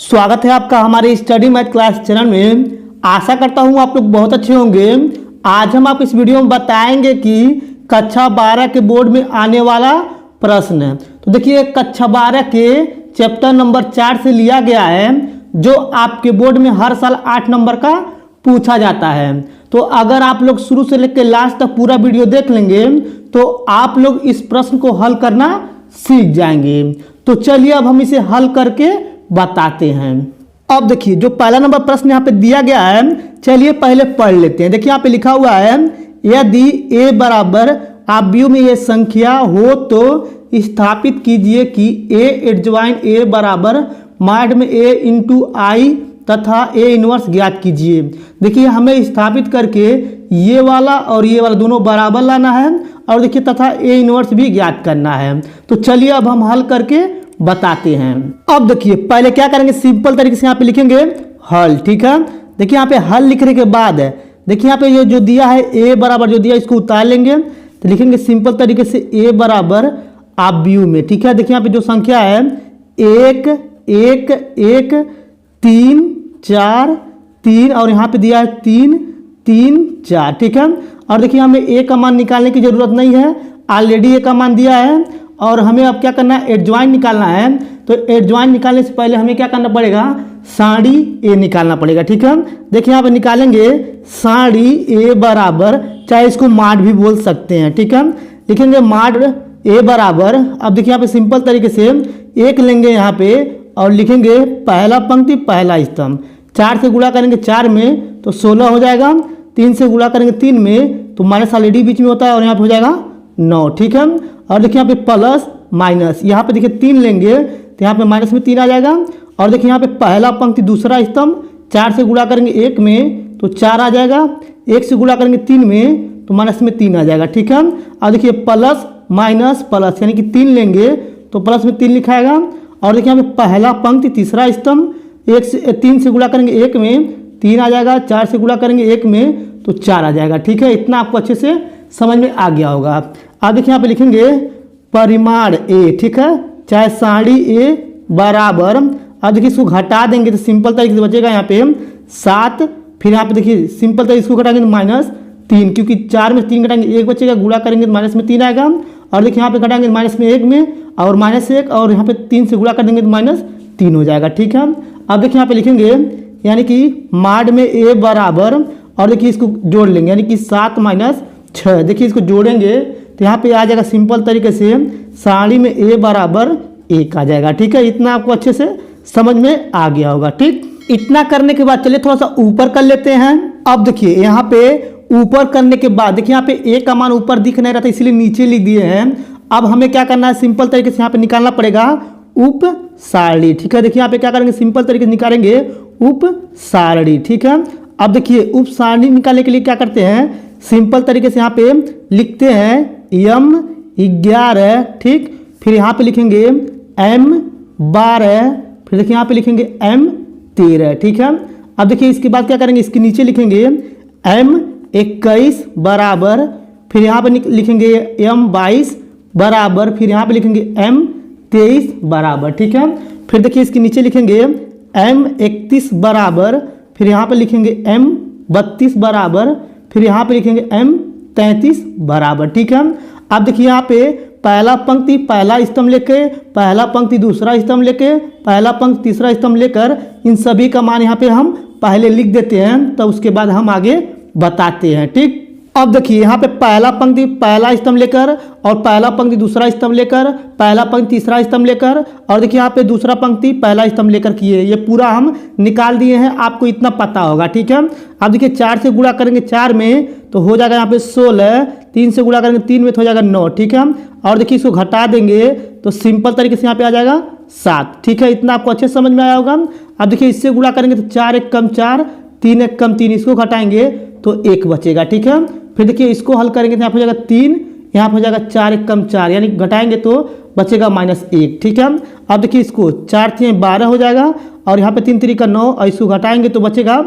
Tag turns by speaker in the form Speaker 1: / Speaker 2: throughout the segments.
Speaker 1: स्वागत है आपका हमारे स्टडी मैथ क्लास चैनल में। आशा करता हूँ आप लोग बहुत अच्छे होंगे। आज हम आप इस वीडियो में बताएंगे कि कक्षा 12 के बोर्ड में आने वाला प्रश्न है। तो देखिए कक्षा 12 के चैप्टर नंबर 4 से लिया गया है, जो आपके बोर्ड में हर साल 8 नंबर का पूछा जाता है। तो अगर आप लोग शुरू से लेकर लास्ट तक पूरा वीडियो देख लेंगे तो आप लोग इस प्रश्न को हल करना सीख जाएंगे। तो चलिए अब हम इसे हल करके बताते हैं। अब देखिए जो पहला नंबर प्रश्न यहाँ पे दिया गया है, चलिए पहले पढ़ लेते हैं। देखिए यहाँ पे लिखा हुआ है, यदि a बराबर आव्यूह में ये संख्या हो तो स्थापित कीजिए कि a एडजॉइन a बराबर मॉड में a इंटू आई तथा a इनवर्स ज्ञात कीजिए। देखिए हमें स्थापित करके ये वाला और ये वाला दोनों बराबर लाना है और देखिए तथा a इनवर्स भी ज्ञात करना है। तो चलिए अब हम हल करके बताते हैं। अब देखिए पहले क्या करेंगे, सिंपल तरीके से यहाँ पे लिखेंगे हल। ठीक है, देखिए यहाँ पे हल लिखने के बाद है, देखिए यहाँ पे ये जो दिया है a बराबर जो दिया इसको उतार लेंगे तो लिखेंगे सिंपल तरीके से a बराबर आव्यूह में। ठीक है, देखिए यहाँ पे जो संख्या है 1 1 1 3 4 3 और यहाँ पे दिया है 3 3 4। ठीक है, और देखिए हमें a का मान निकालने की जरूरत नहीं है, ऑलरेडी a का मान दिया है और हमें अब क्या करना है, एडजॉइन निकालना है। तो एडजॉइन निकालने से पहले हमें क्या करना पड़ेगा, साड़ी ए निकालना पड़ेगा। ठीक है, देखिए यहाँ पे निकालेंगे साड़ी ए बराबर, चाहे इसको माड भी बोल सकते हैं। ठीक है, लिखेंगे माड ए बराबर, अब देखिए यहाँ पे सिंपल तरीके से एक लेंगे यहाँ पे और लिखेंगे पहला पंक्ति पहला स्तंभ। 4 से गुणा करेंगे 4 में तो 16 हो जाएगा, 3 से गुणा करेंगे 3 में तो माइनस ऑलरेडी बीच में होता है और यहाँ पे हो जाएगा 9। ठीक है, और देखिए यहाँ पे प्लस माइनस, यहाँ पे देखिए 3 लेंगे तो यहाँ पे माइनस में 3 आ जाएगा और देखिए यहाँ पे पहला पंक्ति दूसरा स्तंभ, 4 से गुणा करेंगे 1 में तो 4 आ जाएगा, 1 से गुणा करेंगे 3 में तो माइनस में 3 आ जाएगा। ठीक है, और देखिए प्लस माइनस प्लस यानी कि 3 लेंगे तो प्लस में 3 लिखाएगा और देखिए यहाँ पे पहला पंक्ति तीसरा स्तंभ, 3 से गुणा करेंगे 1 में 3 आ जाएगा, 4 से गुणा करेंगे 1 में तो 4 आ जाएगा। ठीक है, इतना आपको अच्छे से समझ में आ गया होगा। अब देखिए यहाँ पे लिखेंगे परिमाण ए। ठीक है, चाहे साड़ी ए बराबर, अब देखिए इसको घटा देंगे तो सिंपल तरीके से बचेगा यहाँ पे 7, फिर यहाँ पे देखिए सिंपल तरीके इसको घटाएंगे तो -3, क्योंकि 4 में 3 घटाएंगे 1 बचेगा, गुणा करेंगे तो माइनस में 3 आएगा और देखिए यहाँ पे घटाएंगे माइनस में 1 में और -1 और यहाँ पे 3 से गुणा कर देंगे तो -3 हो जाएगा। ठीक है, अब देखिए यहाँ पे लिखेंगे यानी कि माड में ए बराबर और देखिए इसको जोड़ लेंगे यानी कि 7 - 6। देखिए इसको जोड़ेंगे तो यहाँ पे आ जाएगा सिंपल तरीके से साड़ी में a बराबर 1 आ जाएगा। ठीक है, इतना आपको अच्छे से समझ में आ गया होगा। ठीक, इतना करने के बाद चलिए थोड़ा सा ऊपर कर लेते हैं। अब देखिए यहाँ पे ऊपर करने के बाद देखिए यहाँ पे a का मान ऊपर दिख नहीं रहा था इसलिए नीचे लिख दिए हैं। अब हमें क्या करना है, सिंपल तरीके से यहाँ पे निकालना पड़ेगा उप सारणी। ठीक है, देखिए यहाँ पे क्या करेंगे, सिंपल तरीके से निकालेंगे उप सारणी। ठीक है, अब देखिए उप सारणी निकालने के लिए क्या करते हैं, सिंपल तरीके से यहाँ पे लिखते हैं m 11। ठीक, फिर यहाँ पे लिखेंगे m 12, फिर देखिए यहाँ पे लिखेंगे m 13। ठीक है, अब देखिए इसके बाद क्या करेंगे, इसके नीचे लिखेंगे m 21 बराबर, फिर यहाँ पे लिखेंगे m 22 बराबर, फिर यहाँ पे लिखेंगे m 23 बराबर। ठीक है, फिर देखिए इसके नीचे लिखेंगे m 31 बराबर, फिर यहाँ पे लिखेंगे m 32 बराबर, फिर यहाँ पे लिखेंगे m 33 बराबर। ठीक है, अब देखिए यहाँ पे पहला पंक्ति पहला स्तंभ लेके, पहला पंक्ति दूसरा स्तंभ लेके, पहला पंक्ति तीसरा स्तंभ लेकर इन सभी का मान यहाँ पे हम पहले लिख देते हैं तो उसके बाद हम आगे बताते हैं। ठीक, अब देखिए यहाँ पे पहला पंक्ति पहला स्तंभ लेकर और पहला पंक्ति दूसरा स्तंभ लेकर, पहला पंक्ति तीसरा स्तंभ लेकर और देखिए यहाँ पे दूसरा पंक्ति पहला स्तंभ लेकर किए, ये पूरा हम निकाल दिए हैं, आपको इतना पता होगा। ठीक है, अब देखिए 4 से गुणा करेंगे 4 में तो हो जाएगा यहाँ पे 16, 3 से गुणा करेंगे 3 में तो हो जाएगा 9। ठीक है, और देखिए इसको घटा देंगे तो सिंपल तरीके से यहाँ पे आ जाएगा 7। ठीक है, इतना आपको अच्छे से समझ में आया होगा। अब देखिए इससे गुणा करेंगे तो 4 1 कम 4, 3 1 कम 3, इसको घटाएंगे तो 1 बचेगा। ठीक है, फिर देखिए इसको हल करेंगे तो यहाँ पे हो जाएगा 3, यहाँ पे हो जाएगा 4 1 कम 4 यानी घटाएंगे तो बचेगा -1। ठीक है, अब देखिए इसको 4 3 12 हो जाएगा और यहाँ पे 3 3 का 9 और इसको घटाएंगे तो बचेगा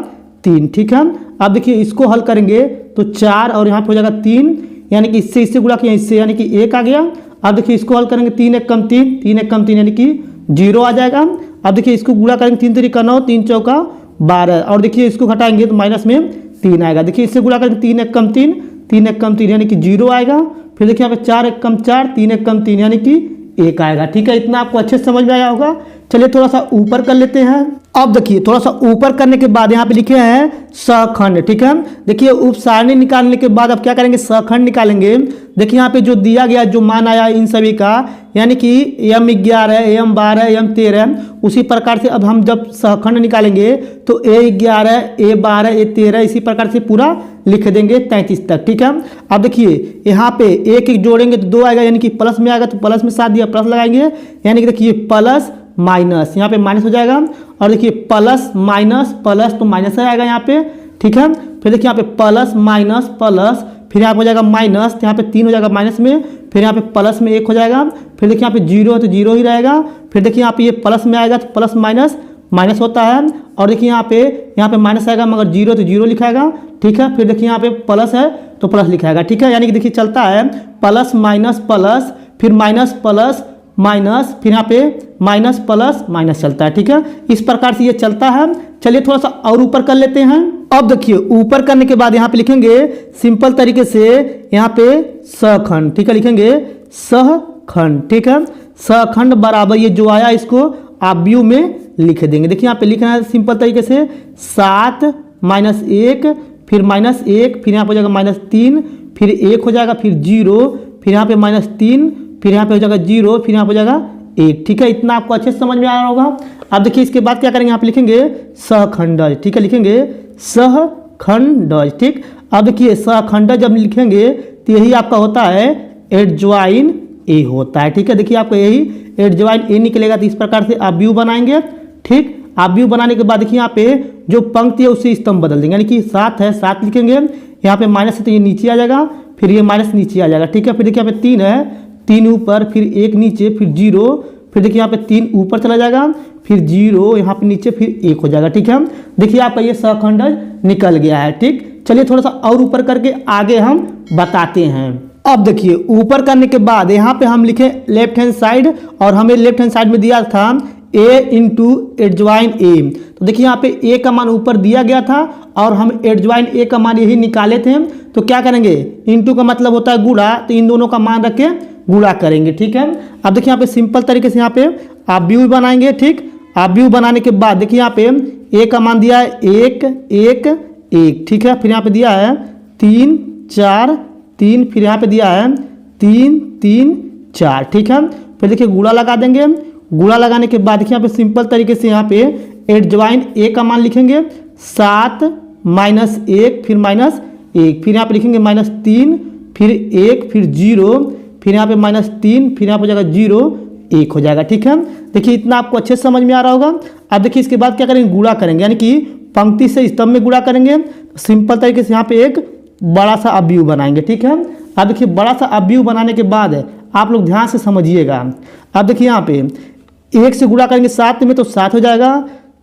Speaker 1: 3। ठीक है, अब देखिए इसको हल करेंगे तो 4 और यहाँ पे हो जाएगा 3 यानी कि इससे गुणा किया इससे यानी कि 1 आ गया। अब देखिए इसको हल करेंगे 3 1 कम 3, 3 1 कम 3 यानी कि 0 आ जाएगा। अब देखिए इसको गुणा करेंगे 3 3 9 3 चौका 12 और देखिए इसको घटाएंगे तो माइनस में 3 आएगा। देखिए इससे गुणा करेंगे 3 1 कम 3 3 1 कम 3 यानी कि 0 आएगा। फिर देखिए यहाँ पे 4 1 कम 4 3 1 कम 3 यानी कि 1 आएगा। ठीक है, इतना आपको अच्छे से समझ में आया होगा। चलिए थोड़ा सा ऊपर कर लेते हैं। अब देखिए थोड़ा सा ऊपर करने के बाद यहाँ पे लिखे हैं सखंड। ठीक है, देखिए उप सारणी निकालने के बाद अब क्या करेंगे, सखंड निकालेंगे। देखिए यहाँ पे जो दिया गया जो मान आया इन सभी का, यानी कि m 11 m 12 m 13, उसी प्रकार से अब हम जब सहखंड निकालेंगे तो a 11 a 12 a 13 इसी प्रकार से पूरा लिख देंगे 33 तक। ठीक है, अब देखिए यहाँ पे एक एक जोड़ेंगे तो 2 आएगा, यानी कि प्लस में आएगा तो प्लस में साथ दिया प्लस लगाएंगे, यानी कि देखिए प्लस माइनस, यहाँ पे माइनस हो जाएगा। और देखिए प्लस माइनस प्लस तो माइनस आएगा यहाँ पे। ठीक है, फिर देखिए यहाँ पे प्लस माइनस प्लस, फिर यहाँ पे हो जाएगा माइनस, यहाँ पे 3 हो जाएगा माइनस में, फिर यहाँ पे प्लस में 1 हो जाएगा, फिर देखिए यहाँ पे 0 है तो 0 ही रहेगा। फिर देखिए यहाँ पे ये प्लस में आएगा तो प्लस माइनस माइनस होता है। और देखिए यहाँ पे माइनस आएगा मगर 0 तो 0 लिखाएगा। ठीक है, फिर देखिए यहाँ पे प्लस है तो प्लस लिखाएगा। ठीक है, यानी कि देखिए चलता है प्लस माइनस प्लस, फिर माइनस प्लस माइनस, फिर यहाँ पे माइनस प्लस माइनस चलता है। ठीक है, इस प्रकार से ये चलता है। चलिए थोड़ा सा और ऊपर कर लेते हैं। अब देखिए ऊपर करने के बाद यहाँ पे लिखेंगे सिंपल तरीके से यहाँ पे सखंड। ठीक है, लिखेंगे सहखंड। ठीक है, सहखंड बराबर ये जो आया इसको आप व्यू में लिख देंगे। देखिए यहाँ पे लिखना है सिंपल तरीके से 7 माइनस 1, फिर माइनस 1, फिर यहाँ पे हो जाएगा माइनस 3, फिर 1 हो जाएगा, फिर 0, फिर यहाँ पे माइनस 3, फिर यहाँ पे हो जाएगा 0, फिर यहाँ पे हो जाएगा 1। ठीक है, इतना आपको अच्छे से समझ में आ रहा होगा। अब देखिए इसके बाद क्या करेंगे, यहाँ पे लिखेंगे सहखंडज। ठीक है, लिखेंगे सहखंडज। ठीक, अब देखिए सहखंडज जब लिखेंगे तो यही आपका होता है एडज्वाइन ए होता है। ठीक है, देखिए आपका यही एडज्वाइन ए निकलेगा। तो इस प्रकार से आप व्यू बनाएंगे। ठीक, आप व्यू बनाने के बाद देखिए यहाँ पे जो पंक्ति है उससे स्तंभ बदल देंगे, यानी कि 7 है 7 लिखेंगे, यहाँ पे माइनस है तो ये नीचे आ जाएगा, फिर ये माइनस नीचे आ जाएगा। ठीक है, फिर देखिए यहाँ पे 3 है 3 ऊपर, फिर 1 नीचे, फिर 0, फिर देखिए यहाँ पे 3 ऊपर चला जाएगा, फिर 0 यहाँ पे नीचे, फिर 1 हो जाएगा। ठीक है, देखिए आपका ये सहखंडज निकल गया है। ठीक, चलिए थोड़ा सा और ऊपर करके आगे हम बताते हैं। अब देखिए ऊपर करने के बाद यहाँ पे हम लिखे लेफ्ट हैंड साइड, और हमें लेफ्ट हैंड साइड में दिया था a इंटू एडज्वाइन ए। तो देखिए यहाँ पे a का मान ऊपर दिया गया था और हम एडज्वाइन a का मान यही निकाले थे। तो क्या करेंगे, इंटू का मतलब होता है गुणा, तो इन दोनों का मान रख के गुणा करेंगे। ठीक है, अब देखिए यहाँ पे सिंपल तरीके से यहाँ पे आप व्यू बनाएंगे। ठीक, आप व्यू बनाने के बाद देखिए यहाँ पे a का मान दिया है 1 1 1। ठीक है, फिर यहाँ पे दिया है 3 4 3, फिर यहाँ पे दिया है 3 3 4। ठीक है, फिर देखिए गुणा लगा देंगे। गुणा लगाने के बाद देखिए यहाँ पे सिंपल तरीके से यहाँ पे एडज्वाइन ए का मान लिखेंगे 7 माइनस 1, फिर माइनस 1, फिर यहाँ पे लिखेंगे माइनस 3, फिर 1, फिर 0, फिर यहाँ पे माइनस 3, फिर यहाँ पे हो जाएगा 0 1 हो जाएगा। ठीक है, देखिए इतना आपको अच्छे से समझ में आ रहा होगा। अब देखिए इसके बाद क्या करेंगे, गुणा करेंगे, यानी कि पंक्ति से स्तंभ में गुणा करेंगे। सिंपल तरीके से यहाँ पे एक बड़ा सा अवयव बनाएंगे। ठीक है, अब देखिए बड़ा सा अवयव बनाने के बाद आप लोग ध्यान से समझिएगा। अब देखिए यहाँ पे 1 से गुणा करेंगे 7 में तो 7 हो जाएगा,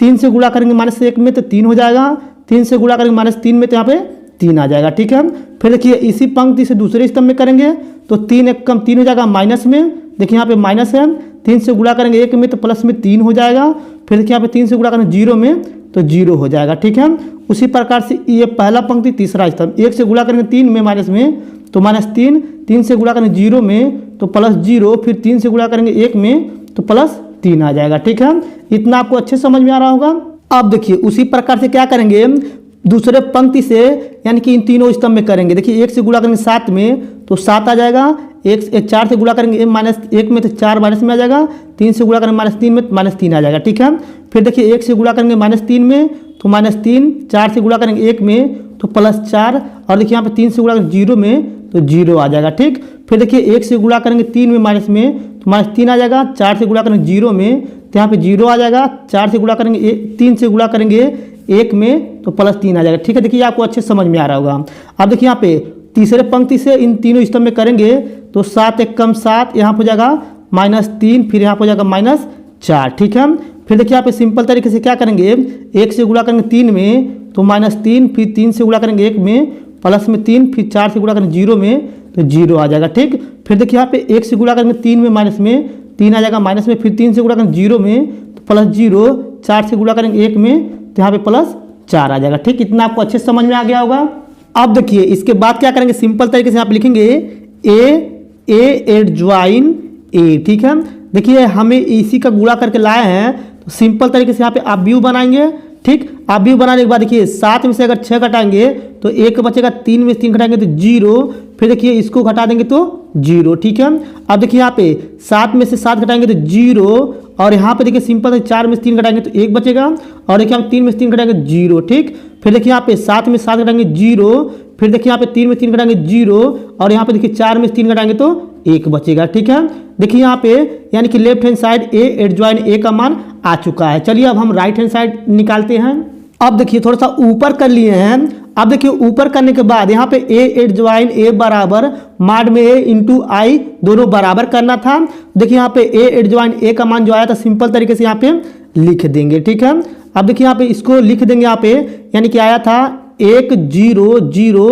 Speaker 1: 3 से गुणा करेंगे माइनस 1 में तो 3 हो जाएगा, 3 से गुणा करेंगे माइनस 3 में तो यहाँ पे 3 आ जाएगा। ठीक है, फिर देखिए इसी पंक्ति से दूसरे स्तंभ में करेंगे तो 3 1 कम 3 हो जाएगा माइनस में, देखिए यहाँ पे माइनस है, 3 से गुणा करेंगे 1 में तो प्लस में 3 हो जाएगा, फिर देखिए यहाँ पे 3 से गुणा करेंगे 0 में तो 0 हो जाएगा। ठीक है, उसी प्रकार से ये पहला पंक्ति तीसरा स्तंभ, 1 से गुणा करेंगे 3 में माइनस में तो माइनस 3, 3 से गुणा करेंगे 0 में तो प्लस 0, फिर 3 से गुणा करेंगे 1 में तो प्लस 3 आ जाएगा। ठीक है, इतना आपको अच्छे समझ में आ रहा होगा। अब देखिए उसी प्रकार से क्या करेंगे, दूसरे पंक्ति से यानी कि इन तीनों स्तंभ में करेंगे। देखिए 1 से गुणा करेंगे 7 में तो 7 आ जाएगा, 4 से गुणा करेंगे माइनस 1 में तो 4 माइनस में आ जाएगा, 3 से गुणा करेंगे माइनस 3 में तो माइनस 3 आ जाएगा। ठीक है, फिर देखिए 1 से गुणा करेंगे माइनस 3 में तो माइनस 3, 4 से गुणा करेंगे 1 में तो प्लस 4, और देखिए यहाँ पे 3 से गुणा करेंगे 0 में तो 0 आ जाएगा। ठीक, फिर देखिए 1 से गुणा करेंगे 3 में माइनस में तो माइनस 3 आ जाएगा, 4 से गुणा करेंगे 0 में तो यहाँ पे 0 आ जाएगा, 4 से गुणा करेंगे 3 से गुणा करेंगे 1 में तो प्लस 3 आ जाएगा। ठीक है, देखिए आपको अच्छे समझ में आ रहा होगा। अब देखिए यहाँ पे तीसरे पंक्ति से इन तीनों स्तंभ में करेंगे तो 7 1 कम 7, यहाँ पर हो जाएगा माइनस 3, फिर यहाँ पर हो जाएगा माइनस 4। ठीक है, फिर देखिए यहाँ पे सिंपल तरीके से क्या करेंगे, 1 से गुणा करेंगे 3 में तो माइनस 3, फिर 3 से गुणा करेंगे 1 में प्लस में 3, फिर 4 से गुणा करेंगे 0 में तो 0 आ जाएगा। ठीक, फिर देखिए यहाँ पे 1 से गुणा करेंगे 3 में माइनस में 3 आ जाएगा माइनस में, फिर 3 से गुणा करेंगे 0 में तो प्लस 0, 4 से गुणा करेंगे 1 में तो यहाँ पे प्लस 4 आ जाएगा। ठीक, इतना आपको अच्छे से समझ में आ गया होगा। अब देखिए इसके बाद क्या करेंगे, सिंपल तरीके से यहाँ पे लिखेंगे ए एडजॉइन ए। ठीक है, देखिए हमें इसी का गुणा करके लाए हैं तो सिंपल तरीके से यहाँ पे आप व्यू बनाएंगे। ठीक, आप व्यू बनाने के बाद देखिए 7 में से अगर 6 घटाएंगे तो 1 बचेगा, 3 में से 3 घटाएंगे तो 0, फिर देखिए इसको घटा देंगे तो 0। ठीक है, अब देखिए यहाँ पे 7 में से 7 घटाएंगे तो 0, और यहाँ पे देखिए सिंपल 4 में से 3 घटाएंगे तो 1 बचेगा, और देखिए हम 3 में से 3 घटाएंगे 0। ठीक, फिर देखिए यहाँ पे 7 में 7 घटाएंगे 0, फिर देखिए यहाँ पे 3 में 3 घटाएंगे 0, और यहाँ पे देखिए 4 में 3 घटाएंगे तो 1 बचेगा। ठीक है, देखिए यहाँ पे यानी कि लेफ्ट हैंड साइड ए एडजॉइन ए का मान आ चुका है। चलिए अब हम राइट हैंड साइड निकालते हैं। अब देखिए थोड़ा सा ऊपर कर लिए हैं। अब देखिए ऊपर करने के बाद यहाँ पे ए एडजॉइन ए बराबर माड में ए इंटू आई दोनों बराबर करना था। देखिए यहाँ पे ए एडजॉइन ए का मान जो आया था सिंपल तरीके से यहाँ पे लिख देंगे। ठीक है, अब देखिए यहाँ पे इसको लिख देंगे यहाँ पे, यानी कि आया था 1 0 0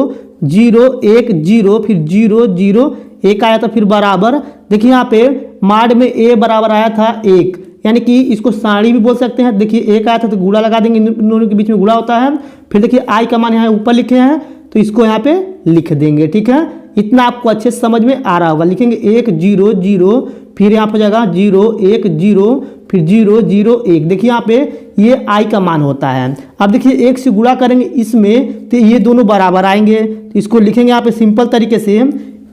Speaker 1: 0 1 0, फिर 0 0 1 आया था, फिर बराबर देखिए यहाँ पे माड में ए बराबर आया था 1, यानी कि इसको साड़ी भी बोल सकते हैं। देखिए 1 आया था तो गुणा लगा देंगे, इन दोनों के बीच में गुणा होता है। फिर देखिए आई का मान यहाँ ऊपर लिखे हैं तो इसको यहाँ पे लिख देंगे। ठीक है, इतना आपको अच्छे से समझ में आ रहा होगा। लिखेंगे 1 0 0, फिर यहाँ पर जाएगा 0 1 0, फिर 0 0 1। देखिए यहाँ पे ये आई का मान होता है। अब देखिए 1 से गुणा करेंगे इसमें तो ये दोनों बराबर आएंगे, तो इसको लिखेंगे यहाँ पे सिंपल तरीके से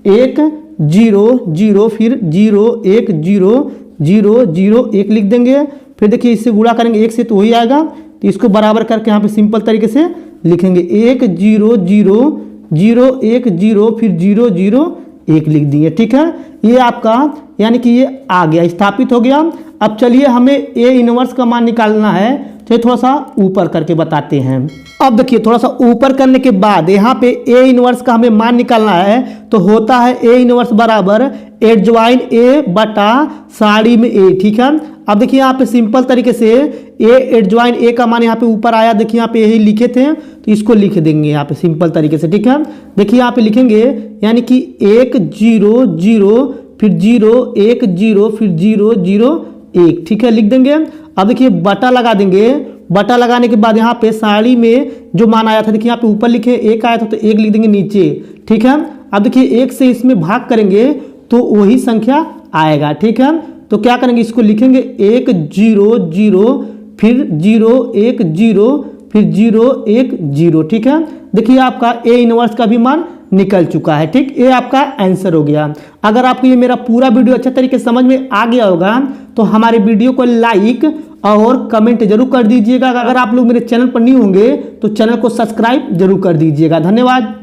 Speaker 1: 1 0 0, फिर 0 1 0 0 0 1 लिख देंगे। फिर देखिए इससे गुणा करेंगे 1 से तो वही आएगा, तो इसको बराबर करके यहाँ पे सिंपल तरीके से लिखेंगे 1 0 0 0 1 0, फिर 0 0 1 लिख दिए। ठीक है, ये आपका यानी कि ये आ गया, स्थापित हो गया। अब चलिए हमें ए इनवर्स का मान निकालना है, तो थोड़ा सा ऊपर करके बताते हैं। अब देखिए थोड़ा सा ऊपर करने के बाद यहाँ पे ए इनवर्स का हमें मान निकालना है, तो होता है ए इनवर्स बराबर एडजॉइन ए बटा साड़ी में ए। ठीक है, अब देखिए यहाँ पे सिंपल तरीके से ए एडजॉइन ए का मान यहाँ पे ऊपर आया, देखिए यहाँ पे यही लिखे थे तो इसको लिख देंगे यहाँ पे सिंपल तरीके से। ठीक है, देखिए यहाँ पे लिखेंगे यानी कि 1 0 0, फिर 0 1 0, फिर 0 0 1। ठीक है, लिख देंगे। अब देखिए बटा लगा देंगे, बटा लगाने के बाद यहाँ पे साड़ी में जो मान आया था देखिए यहाँ पे ऊपर लिखे 1 आया था तो 1 लिख देंगे नीचे। ठीक है, अब देखिए 1 से इसमें भाग करेंगे तो वही संख्या आएगा। ठीक है, तो क्या करेंगे, इसको लिखेंगे 1 0 0, फिर 0 1 0, फिर 0 1 0। ठीक है, देखिए आपका ए इनवर्स का भी मान निकल चुका है। ठीक, ये आपका आंसर हो गया। अगर आपको ये मेरा पूरा वीडियो अच्छे तरीके से समझ में आ गया होगा तो हमारे वीडियो को लाइक और कमेंट जरूर कर दीजिएगा। अगर आप लोग मेरे चैनल पर न्यू होंगे तो चैनल को सब्सक्राइब जरूर कर दीजिएगा। धन्यवाद।